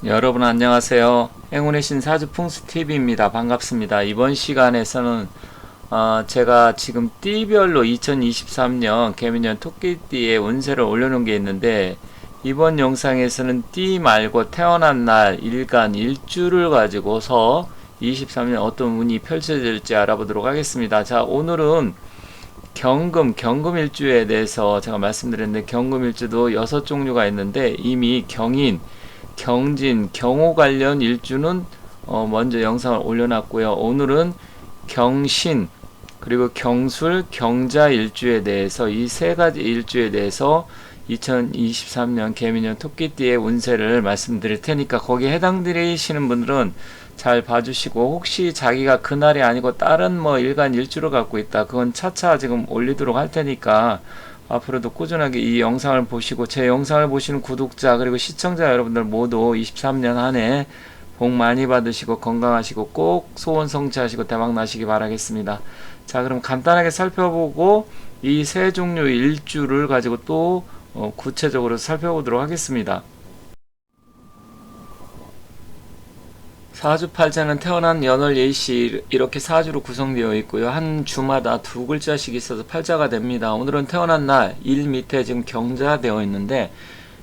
여러분 안녕하세요. 행운의 신 사주풍수TV입니다. 반갑습니다. 이번 시간에서는 제가 지금 띠별로 2023년 개미년 토끼띠의 운세를 올려놓은 게 있는데, 이번 영상에서는 띠 말고 태어난 날 일간 일주를 가지고서 23년 어떤 운이 펼쳐질지 알아보도록 하겠습니다. 자, 오늘은 경금 일주에 대해서 제가 말씀드렸는데, 경금 일주도 6종류가 있는데 이미 경인, 경진, 경호 관련 일주는 먼저 영상을 올려놨고요. 오늘은 경신, 그리고 경술, 경자 일주에 대해서, 이 세 가지 일주에 대해서 2023년 개미년 토끼띠의 운세를 말씀드릴 테니까 거기에 해당되시는 분들은 잘 봐주시고, 혹시 자기가 그날이 아니고 다른 일간 일주를 갖고 있다, 그건 차차 지금 올리도록 할 테니까 앞으로도 꾸준하게 이 영상을 보시고, 제 영상을 보시는 구독자 그리고 시청자 여러분들 모두 23년 한 해 복 많이 받으시고 건강하시고 꼭 소원 성취하시고 대박 나시기 바라겠습니다. 자, 그럼 간단하게 살펴보고 이 세 종류 일주를 가지고 또 구체적으로 살펴보도록 하겠습니다. 사주팔자는 태어난 연월 예시 이렇게 사주로 구성되어 있고요. 한 주마다 두 글자씩 있어서 팔자가 됩니다. 오늘은 태어난 날 일 밑에 지금 경자 되어 있는데,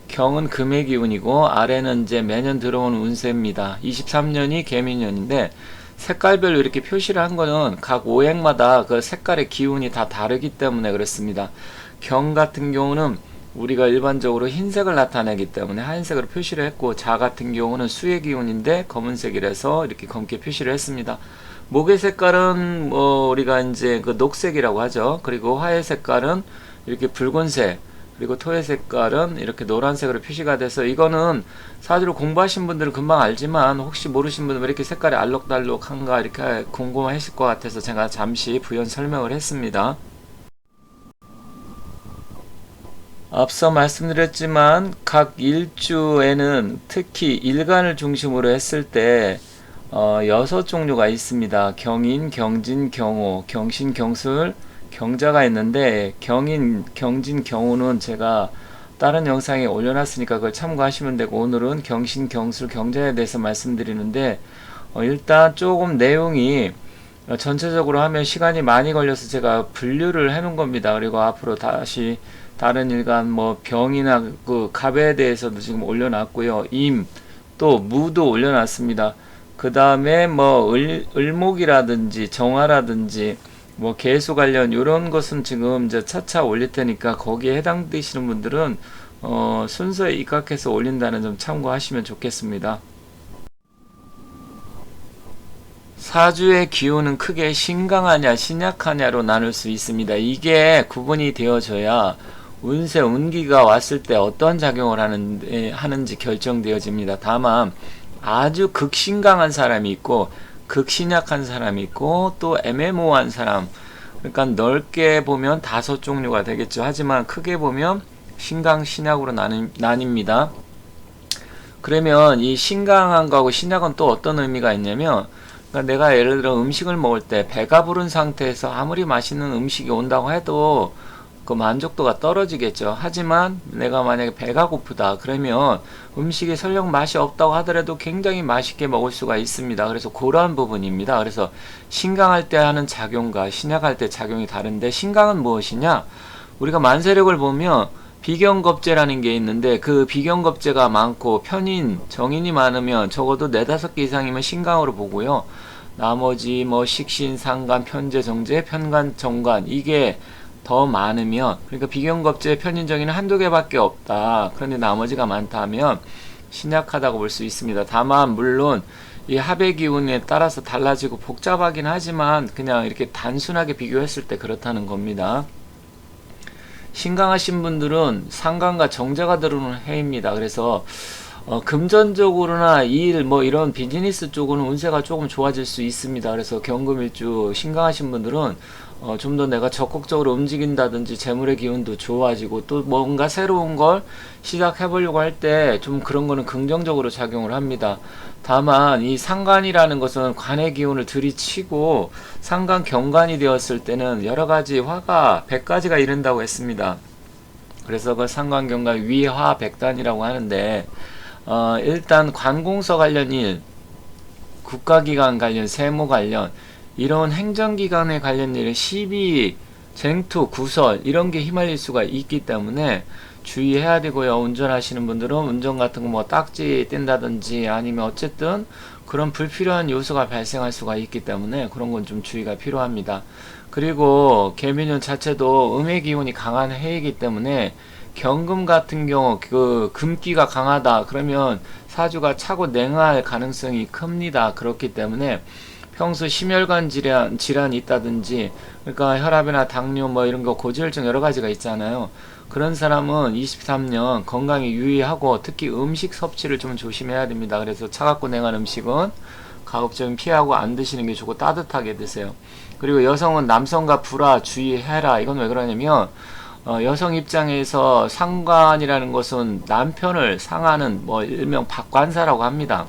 경은 금의 기운이고 아래는 이제 매년 들어오는 운세입니다. 23년이 개미년인데 색깔별로 이렇게 표시를 한 거는 각 오행마다 그 색깔의 기운이 다 다르기 때문에 그렇습니다. 경 같은 경우는 우리가 일반적으로 흰색을 나타내기 때문에 하얀색으로 표시를 했고, 자 같은 경우는 수의 기운인데 검은색이라서 이렇게 검게 표시를 했습니다. 목의 색깔은 우리가 이제 그 녹색이라고 하죠. 그리고 화의 색깔은 이렇게 붉은색, 그리고 토의 색깔은 이렇게 노란색으로 표시가 돼서, 이거는 사주를 공부하신 분들은 금방 알지만 혹시 모르신 분들은 왜 이렇게 색깔이 알록달록한가 이렇게 궁금하실 것 같아서 제가 잠시 부연 설명을 했습니다. 앞서 말씀드렸지만 각 일주에는 특히 일간을 중심으로 했을 때 6종류가 있습니다. 경인, 경진, 경호, 경신, 경술, 경자가 있는데, 경인, 경진, 경호는 제가 다른 영상에 올려놨으니까 그걸 참고하시면 되고, 오늘은 경신, 경술, 경자에 대해서 말씀드리는데, 일단 조금 내용이 전체적으로 하면 시간이 많이 걸려서 제가 분류를 해놓은 겁니다. 그리고 앞으로 다시 다른 일간 병이나 그 갑에 대해서도 지금 올려놨고요. 임, 또 무도 올려놨습니다. 그 다음에 을목이라든지 정화라든지 개수 관련 이런 것은 지금 이제 차차 올릴 테니까 거기에 해당되시는 분들은 순서에 입각해서 올린다는 점 참고하시면 좋겠습니다. 사주의 기운은 크게 신강하냐 신약하냐로 나눌 수 있습니다. 이게 구분이 되어져야 운세 운기가 왔을 때 어떤 작용을 하는지 결정되어집니다. 다만 아주 극신강한 사람이 있고 극신약한 사람이 있고 또 애매모호한 사람, 그러니까 넓게 보면 5종류가 되겠죠. 하지만 크게 보면 신강 신약으로 나뉩니다. 그러면 이 신강한 거하고 신약은 또 어떤 의미가 있냐면, 그러니까 내가 예를 들어 음식을 먹을 때 배가 부른 상태에서 아무리 맛있는 음식이 온다고 해도 그 만족도가 떨어지겠죠. 하지만 내가 만약에 배가 고프다 그러면 음식이 설령 맛이 없다고 하더라도 굉장히 맛있게 먹을 수가 있습니다. 그래서 그러한 부분입니다. 그래서 신강할 때 하는 작용과 신약할 때 작용이 다른데, 신강은 무엇이냐? 우리가 만세력을 보면 비경겁제라는 게 있는데, 그 비경겁제가 많고 편인, 정인이 많으면 적어도 4-5개 이상이면 신강으로 보고요. 나머지 식신, 상간, 편재, 정재, 편간, 정간, 이게 더 많으면, 그러니까 비경겁제 편인정의는 한두 개밖에 없다, 그런데 나머지가 많다면 신약하다고 볼 수 있습니다. 다만 물론 이 합의 기운에 따라서 달라지고 복잡하긴 하지만 그냥 이렇게 단순하게 비교했을 때 그렇다는 겁니다. 신강하신 분들은 상간과 정제가 들어오는 해입니다. 그래서 금전적으로나 일 이런 비즈니스 쪽으로는 운세가 조금 좋아질 수 있습니다. 그래서 경금일주 신강하신 분들은 좀 더 내가 적극적으로 움직인다든지 재물의 기운도 좋아지고, 또 뭔가 새로운 걸 시작해보려고 할 때 좀 그런 거는 긍정적으로 작용을 합니다. 다만 이 상간이라는 것은 관의 기운을 들이치고 상간 경간이 되었을 때는 여러가지 화가 100가지가 이른다고 했습니다. 그래서 그 상관 경간 위화 백단이라고 하는데, 일단 관공서 관련 일, 국가기관 관련, 세무 관련, 이런 행정기관에 관련 일에 시비, 쟁투, 구설 이런 게 휘말릴 수가 있기 때문에 주의해야 되고요. 운전하시는 분들은 운전 같은 거 뭐 딱지 뗀다든지 아니면 어쨌든 그런 불필요한 요소가 발생할 수가 있기 때문에 그런 건 좀 주의가 필요합니다. 그리고 개미년 자체도 음의 기운이 강한 해이기 때문에 경금 같은 경우 그 금기가 강하다 그러면 사주가 차고 냉할 가능성이 큽니다. 그렇기 때문에 평소 심혈관 질환이 있다든지, 그러니까 혈압이나 당뇨 뭐 이런 거 고지혈증 여러 가지가 있잖아요. 그런 사람은 23년 건강에 유의하고 특히 음식 섭취를 좀 조심해야 됩니다. 그래서 차갑고 냉한 음식은 가급적이면 피하고 안 드시는 게 좋고 따뜻하게 드세요. 그리고 여성은 남성과 불화 주의해라. 이건 왜 그러냐면 여성 입장에서 상관이라는 것은 남편을 상하는 뭐 일명 박관사라고 합니다.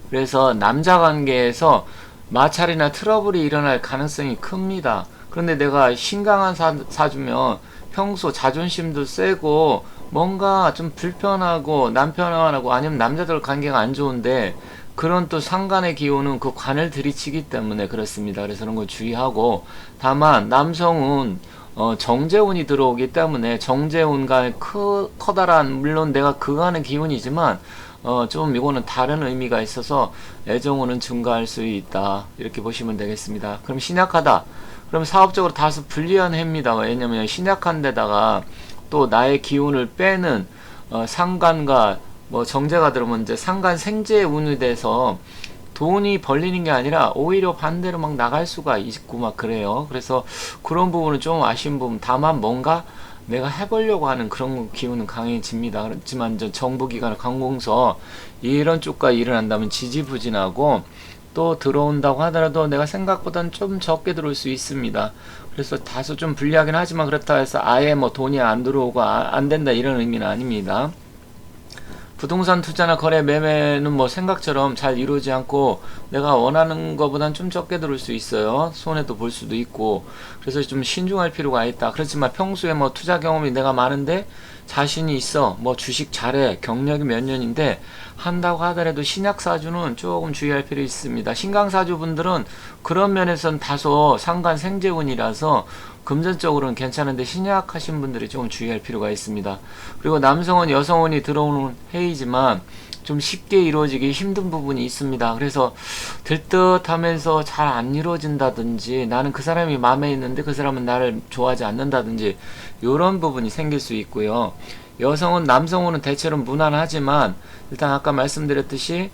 그래서 남자 관계에서 마찰이나 트러블이 일어날 가능성이 큽니다. 그런데 내가 신강한 사주면 평소 자존심도 세고 뭔가 좀 불편하고 남편하고 아니면 남자들 관계가 안 좋은데 그런 또 상관의 기운은 그 관을 들이치기 때문에 그렇습니다. 그래서 그런 거 주의하고, 다만 남성은 정제운이 들어오기 때문에 정제운과 커다란, 물론 내가 그가는 기운이지만 좀 이거는 다른 의미가 있어서 애정운은 증가할 수 있다, 이렇게 보시면 되겠습니다. 그럼 신약하다, 그럼 사업적으로 다소 불리한 해입니다. 왜냐면 신약한 데다가 또 나의 기운을 빼는 상관과 뭐 정제가 들어오면 이제 상관 생재 운이 돼서 돈이 벌리는 게 아니라 오히려 반대로 막 나갈 수가 있고 막 그래요. 그래서 그런 부분은 좀 아쉬운 부분. 다만 뭔가 내가 해보려고 하는 그런 기운은 강해집니다. 그렇지만 정부기관, 관공서 이런 쪽과 일을 한다면 지지부진하고, 또 들어온다고 하더라도 내가 생각보다는 좀 적게 들어올 수 있습니다. 그래서 다소 좀 불리하긴 하지만 그렇다 해서 아예 뭐 돈이 안 들어오고 안 된다 이런 의미는 아닙니다. 부동산 투자나 거래 매매는 뭐 생각처럼 잘 이루어지지 않고 내가 원하는 것보단 좀 적게 들어올 수 있어요. 손해도 볼 수도 있고, 그래서 좀 신중할 필요가 있다. 그렇지만 평소에 뭐 투자 경험이 내가 많은데 자신이 있어, 뭐 주식 잘해, 경력이 몇 년인데 한다고 하더라도 신약사주는 조금 주의할 필요 있습니다. 신강사주 분들은 그런 면에서는 다소 상관 생재운이라서 금전적으로는 괜찮은데 신약하신 분들이 조금 주의할 필요가 있습니다. 그리고 남성은 여성운이 들어오는 해이지만 좀 쉽게 이루어지기 힘든 부분이 있습니다. 그래서 들뜻하면서 잘 안 이루어진다든지, 나는 그 사람이 마음에 있는데 그 사람은 나를 좋아하지 않는다든지 이런 부분이 생길 수 있고요. 여성은 남성운은 대체로 무난하지만 일단 아까 말씀드렸듯이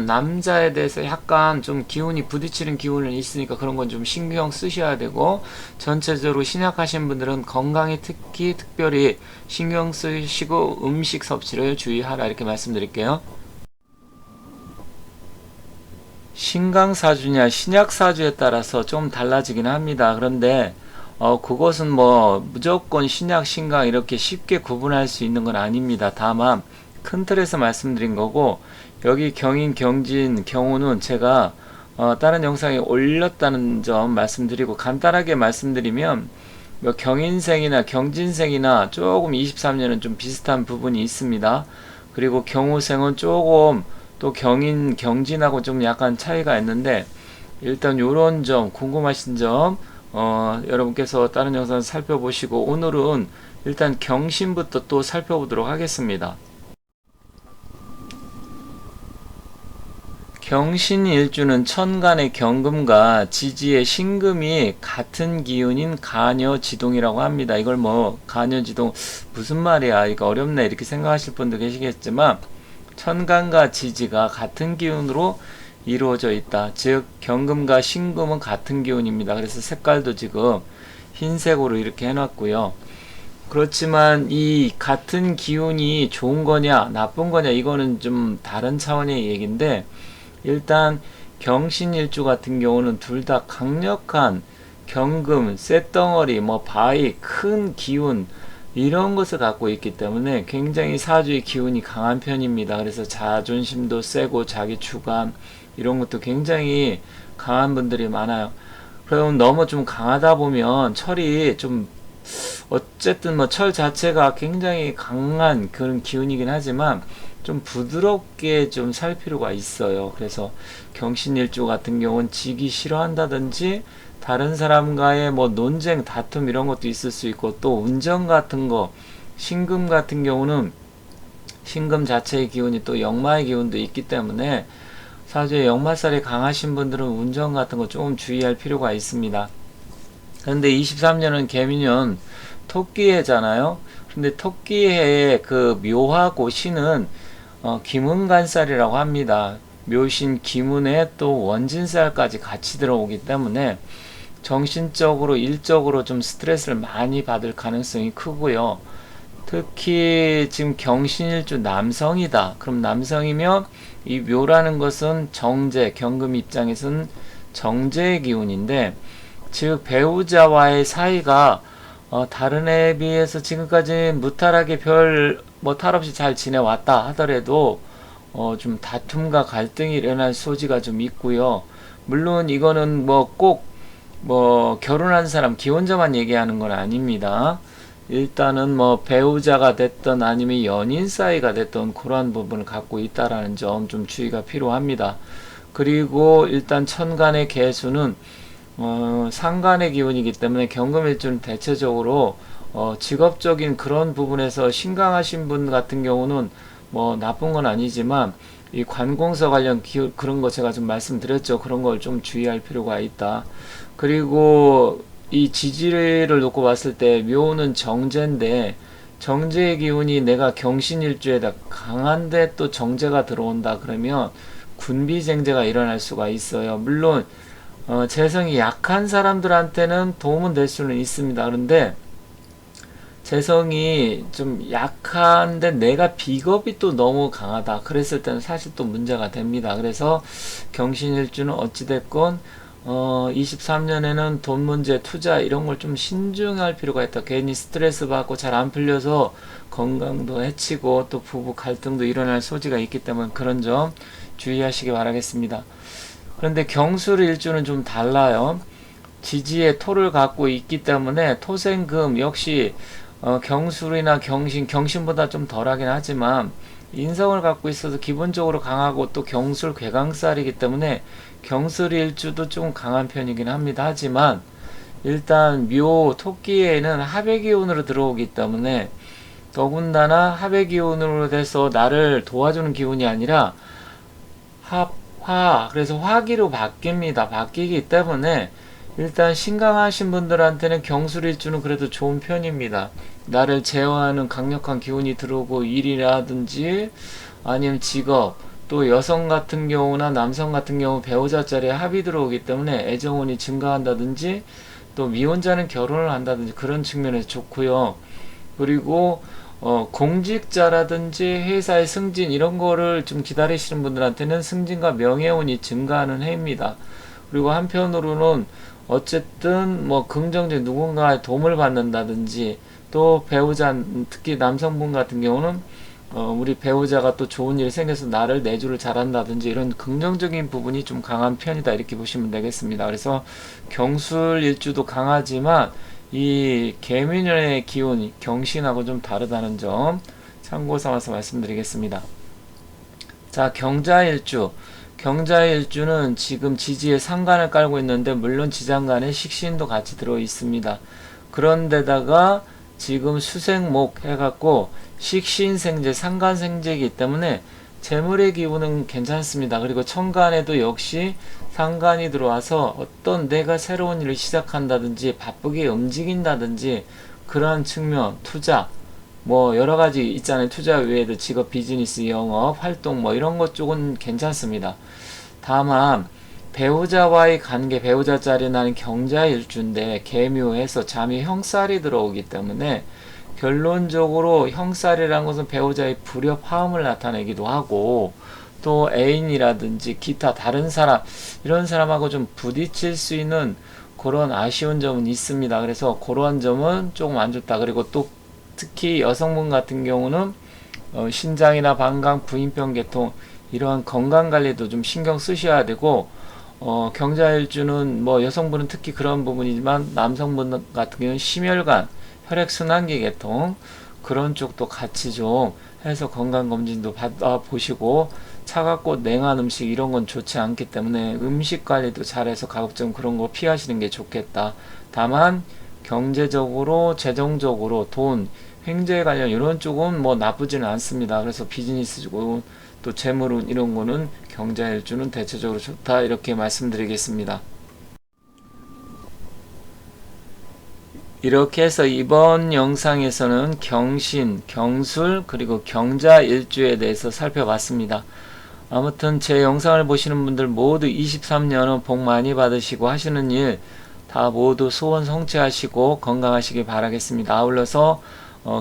남자에 대해서 약간 좀 기운이 부딪히는 기운은 있으니까 그런 건 좀 신경 쓰셔야 되고, 전체적으로 신약하신 분들은 건강에 특별히 신경 쓰시고 음식 섭취를 주의하라, 이렇게 말씀드릴게요. 신강사주냐 신약사주에 따라서 좀 달라지긴 합니다. 그런데 그것은 뭐 무조건 신약 신강 이렇게 쉽게 구분할 수 있는 건 아닙니다. 다만 큰 틀에서 말씀드린 거고, 여기 경인, 경진, 경우는 제가 다른 영상에 올렸다는 점 말씀드리고, 간단하게 말씀드리면 뭐 경인생이나 경진생이나 조금 23년은 좀 비슷한 부분이 있습니다. 그리고 경우생은 조금 또 경인, 경진하고 좀 약간 차이가 있는데, 일단 요런 점 궁금하신 점 여러분께서 다른 영상 살펴보시고, 오늘은 일단 경신부터 또 살펴보도록 하겠습니다. 경신일주는 천간의 경금과 지지의 신금이 같은 기운인 간여지동이라고 합니다. 이걸 뭐 간여지동 무슨 말이야, 이거 어렵네 이렇게 생각하실 분도 계시겠지만, 천간과 지지가 같은 기운으로 이루어져 있다. 즉 경금과 신금은 같은 기운입니다. 그래서 색깔도 지금 흰색으로 이렇게 해놨고요. 그렇지만 이 같은 기운이 좋은 거냐 나쁜 거냐 이거는 좀 다른 차원의 얘기인데, 일단 경신일주 같은 경우는 둘 다 강력한 경금, 쇳덩어리, 뭐 바위, 큰 기운 이런 것을 갖고 있기 때문에 굉장히 사주의 기운이 강한 편입니다. 그래서 자존심도 세고 자기 주관 이런 것도 굉장히 강한 분들이 많아요. 그럼 너무 좀 강하다 보면 철이 좀 어쨌든 뭐 철 자체가 굉장히 강한 그런 기운이긴 하지만 좀 부드럽게 좀 살 필요가 있어요. 그래서 경신일주 같은 경우는 지기 싫어한다든지 다른 사람과의 뭐 논쟁, 다툼 이런 것도 있을 수 있고, 또 운전 같은 거, 신금 같은 경우는 신금 자체의 기운이 또 역마의 기운도 있기 때문에 사주에 역마살이 강하신 분들은 운전 같은 거 조금 주의할 필요가 있습니다. 그런데 23년은 개미년 토끼해잖아요. 근데 토끼해의 그 묘하고 신은 기문간살이라고 합니다. 묘신 기문에 또 원진살까지 같이 들어오기 때문에 정신적으로 일적으로 좀 스트레스를 많이 받을 가능성이 크고요. 특히 지금 경신일주 남성이다. 그럼 남성이면 이 묘라는 것은 정제, 경금 입장에서는 정제의 기운인데, 즉 배우자와의 사이가 다른 애에 비해서 지금까지 무탈하게 별 뭐 탈 없이 잘 지내왔다 하더라도 좀 다툼과 갈등이 일어날 소지가 좀 있고요. 물론 이거는 뭐 꼭 뭐 결혼한 사람 기혼자만 얘기하는 건 아닙니다. 일단은 뭐 배우자가 됐던 아니면 연인 사이가 됐던 그러한 부분을 갖고 있다라는 점 좀 주의가 필요합니다. 그리고 일단 천간의 개수는 상간의 기운이기 때문에 경금일주는 대체적으로 직업적인 그런 부분에서 신강하신 분 같은 경우는 뭐 나쁜 건 아니지만 이 관공서 관련 그런 거 제가 좀 말씀드렸죠. 그런 걸 좀 주의할 필요가 있다. 그리고 이 지지를 놓고 봤을 때 묘는 정제인데, 정제의 기운이 내가 경신일주에다 강한데 또 정제가 들어온다 그러면 군비쟁제가 일어날 수가 있어요. 물론 재성이 약한 사람들한테는 도움은 될 수는 있습니다. 그런데 재성이 좀 약한데 내가 비겁이 또 너무 강하다 그랬을 때는 사실 또 문제가 됩니다. 그래서 경신일주는 어찌됐건 23년에는 돈 문제, 투자 이런 걸 좀 신중할 필요가 있다. 괜히 스트레스 받고 잘 안 풀려서 건강도 해치고 또 부부 갈등도 일어날 소지가 있기 때문에 그런 점 주의하시기 바라겠습니다. 그런데 경술일주는 좀 달라요. 지지의 토를 갖고 있기 때문에 토생금 역시 경술이나 경신보다 좀 덜하긴 하지만 인성을 갖고 있어서 기본적으로 강하고 또 경술 괴강살이기 때문에 경술일주도 좀 강한 편이긴 합니다. 하지만 일단 묘 토끼에는 합의 기운으로 들어오기 때문에 더군다나 합의 기운으로 돼서 나를 도와주는 기운이 아니라 그래서 화기로 바뀌기 때문에 일단 신강하신 분들한테는 경술일주는 그래도 좋은 편입니다. 나를 제어하는 강력한 기운이 들어오고 일이라든지 아니면 직업, 또 여성 같은 경우나 남성 같은 경우 배우자 자리에 합이 들어오기 때문에 애정운이 증가한다든지 또 미혼자는 결혼을 한다든지 그런 측면에서 좋고요. 그리고 공직자라든지 회사의 승진 이런 거를 좀 기다리시는 분들한테는 승진과 명예운이 증가하는 해입니다. 그리고 한편으로는 어쨌든 뭐 긍정적 누군가의 도움을 받는다든지 또 배우자, 특히 남성분 같은 경우는 우리 배우자가 또 좋은 일이 생겨서 나를 내조를 잘한다든지 이런 긍정적인 부분이 좀 강한 편이다 이렇게 보시면 되겠습니다. 그래서 경술일주도 강하지만 이 개미년의 기운이 경신하고 좀 다르다는 점 참고 삼아서 말씀드리겠습니다. 자, 경자일주는 지금 지지에 상간을 깔고 있는데 물론 지장간에 식신도 같이 들어 있습니다. 그런데다가 지금 수생목 해갖고 식신생재 상간생재이기 때문에 재물의 기운은 괜찮습니다. 그리고 천간에도 역시 상간이 들어와서 어떤 내가 새로운 일을 시작한다든지 바쁘게 움직인다든지 그러한 측면, 투자 뭐 여러가지 있잖아요. 투자 외에도 직업, 비즈니스, 영업, 활동 뭐 이런 것 쪽은 괜찮습니다. 다만 배우자와의 관계, 배우자 자리에 나는 경자일주인데 개묘해서 잠이 형살이 들어오기 때문에 결론적으로 형살이라는 것은 배우자의 불협화음을 나타내기도 하고 또 애인이라든지 기타 다른 사람 이런 사람하고 좀 부딪힐 수 있는 그런 아쉬운 점은 있습니다. 그래서 그러한 점은 조금 안 좋다. 그리고 또 특히 여성분 같은 경우는 신장이나 방광, 부인병 계통 이러한 건강관리도 좀 신경 쓰셔야 되고 경자일주는 뭐 여성분은 특히 그런 부분이지만 남성분 같은 경우는 심혈관, 혈액순환기 계통 그런 쪽도 같이 좀 해서 건강검진도 받아보시고, 차갑고 냉한 음식 이런 건 좋지 않기 때문에 음식 관리도 잘해서 가급적 그런 거 피하시는 게 좋겠다. 다만 경제적으로 재정적으로 돈 횡재 관련 이런 쪽은 뭐 나쁘지는 않습니다. 그래서 비즈니스고 또 재물운 이런 거는 경자일주는 대체적으로 좋다, 이렇게 말씀드리겠습니다. 이렇게 해서 이번 영상에서는 경신, 경술, 그리고 경자 일주에 대해서 살펴봤습니다. 아무튼 제 영상을 보시는 분들 모두 23년은 복 많이 받으시고 하시는 일 다 모두 소원 성취하시고 건강하시길 바라겠습니다. 아울러서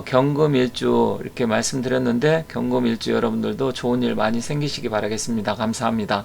경금 일주 이렇게 말씀드렸는데, 경금 일주 여러분들도 좋은 일 많이 생기시기 바라겠습니다. 감사합니다.